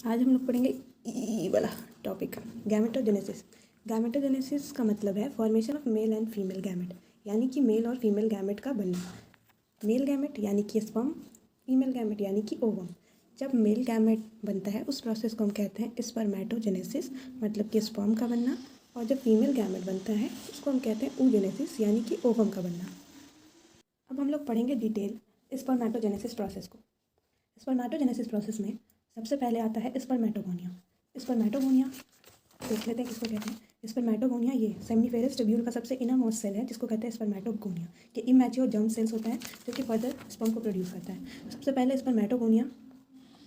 आज हम लोग पढ़ेंगे ई वाला टॉपिक, गैमेटोजेनेसिस। गैमेटोजेनेसिस का मतलब है formation of male and female gamete, यानी कि मेल और फीमेल गैमेट का बनना। मेल गैमेट यानी कि स्पर्म, फीमेल गैमेट यानी कि ओवम। जब मेल गैमेट बनता है उस प्रोसेस को हम कहते हैं स्पर्मेटोजेनेसिस, मतलब कि स्पर्म का बनना। और जब फीमेल गैमेट बनता है उसको हम कहते हैं oogenesis, यानी कि ओवम का बनना। अब हम लोग पढ़ेंगे डिटेल स्पर्मेटोजेनेसिस प्रोसेस को। स्पर्मेटोजेनेसिस प्रोसेस में सबसे पहले आता है स्पर्मेटोगोनिया। स्पर्मेटोगोनिया देख लेते हैं किसको कहते हैं। स्पर्मेटोगोनिया ये सेमिनिफेरस ट्यूब्यूल का सबसे इनर मोस्ट सेल है जिसको कहते हैं स्पर्मेटोगोनिया। ये इमैच्योर जर्म सेल्स होता है जो कि फर्दर स्पर्म को प्रोड्यूस करता है। सबसे पहले स्पर्मेटोगोनिया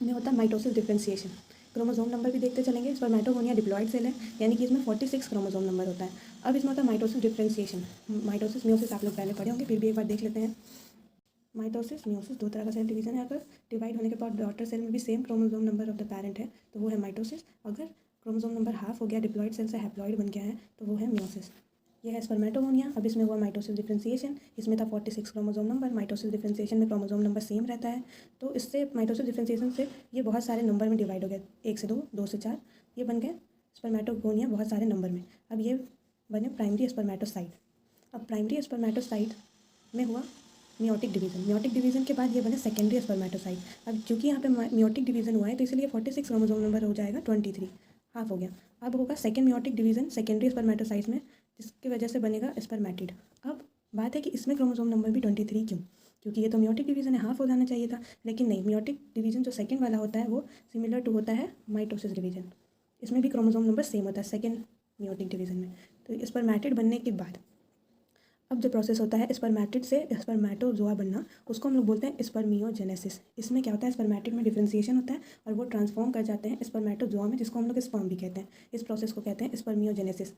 में होता है माइटोसिस डिफरेंशिएशन। क्रोमोसोम नंबर भी देखते चलेंगे। स्पर्मेटोगोनिया डिप्लॉयड सेल है, यानी कि इसमें 46 क्रोमोसोम नंबर होता है। अब इसमें होता है माइटोसिस डिफरेंशिएशन। माइटोसिस मियोसिस आप लोग पहले पढ़े होंगे, फिर भी एक बार देख लेते हैं। माइटोसिस मियोसिस दो तरह का सेल डिवीजन है। अगर डिवाइड होने के बाद डॉटर सेल में भी same chromosome number of the parent है तो वो है माइटोसिस। अगर क्रोमोसोम नंबर हाफ हो गया, डिप्लॉयड सेल से हैप्लॉयड बन गया है, तो वो है मियोसिस। ये है स्पर्मेटोगोनिया। अब इसमें हुआ माइटोसिस डिफरेंशिएशन। इसमें था 46 क्रोमोसोम नंबर। माइटोसिस डिफरेंशिएशन में क्रोमोसोम नंबर सेम रहता है, तो इससे माइटोसिस डिफरेंशिएशन से ये बहुत सारे नंबर में डिवाइड हो गए, 1 से 2, 2 से 4, ये बन गए स्पर्मेटोगोनिया बहुत सारे नंबर में। अब ये बने प्राइमरी स्पर्मेटोसाइट। अब प्राइमरी स्पर्मेटोसाइट में हुआ मियोटिक डिवीजन। मियोटिक डिवीजन के बाद ये बने सेकेंडरी स्पर्मेटोसाइट। अब क्योंकि यहाँ पे मियोटिक डिवीजन हुआ है तो इसलिए 46 क्रोमोसोम नंबर हो जाएगा 23, हाफ हो गया। अब होगा second meiotic division secondary spermatocyte में, जिसकी वजह से बनेगा स्पर्मेटिड। अब बात है कि इसमें क्रोमोसोम नंबर भी 23 क्यों? क्योंकि ये तो मियोटिक डिवीजन है, हाफ हो जाना चाहिए था, लेकिन नहीं। मियोटिक डिवीजन जो सेकेंड वाला होता है वो सिमिलर टू होता है माइटोसिस डिवीजन। इसमें भी क्रोमोसोम नंबर सेम होता है सेकेंड मियोटिक डिवीजन में। तो स्पर्मेटिड बनने के बाद अब जो प्रोसेस होता है स्पर्मेटिड से स्पर्मेटोजोआ बनना, उसको हम लोग बोलते हैं स्पर्मियोजेनेसिस। इसमें क्या होता है, स्पर्मेटिड में डिफरेंशिएशन होता है और वो ट्रांसफॉर्म कर जाते हैं स्पर्मेटोजोआ में, जिसको हम लोग स्पर्म भी कहते हैं। इस प्रोसेस को कहते हैं स्पर्मियोजेनेसिस।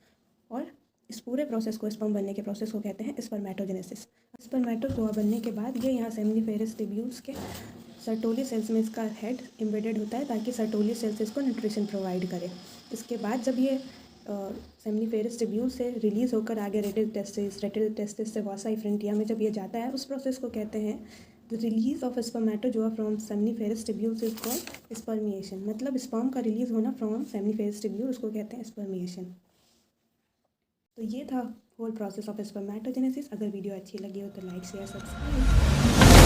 और इस पूरे प्रोसेस को, स्पर्म बनने के प्रोसेस को कहते हैं स्पर्मेटोजेनेसिस। स्पर्मेटोजोआ बनने के बाद ये यहाँ सेमिनिफेरस ट्यूब्यूल्स के सर्टोली सेल्स में इसका हेड एम्बेडेड होता है ताकि सर्टोली सेल्स इसको न्यूट्रिशन प्रोवाइड करे। इसके बाद जब ये सेमिनिफेरस ट्यूब्यूल से रिलीज होकर आगे रेटिल टेस्टिस से वासा इफ्रेंटिया में जब ये जाता है, उस प्रोसेस को कहते हैं the release of spermatozoa from seminiferous tubules is called spermiation. मतलब स्पर्म का रिलीज होना फ्रॉम सेमिनिफेरस ट्यूब्यूल, उसको कहते हैं स्पर्मिएशन। तो ये था होल प्रोसेस ऑफ स्पर्मेटोजेनेसिस। अगर वीडियो अच्छी लगी हो तो लाइक शेयर सब्सक्राइब।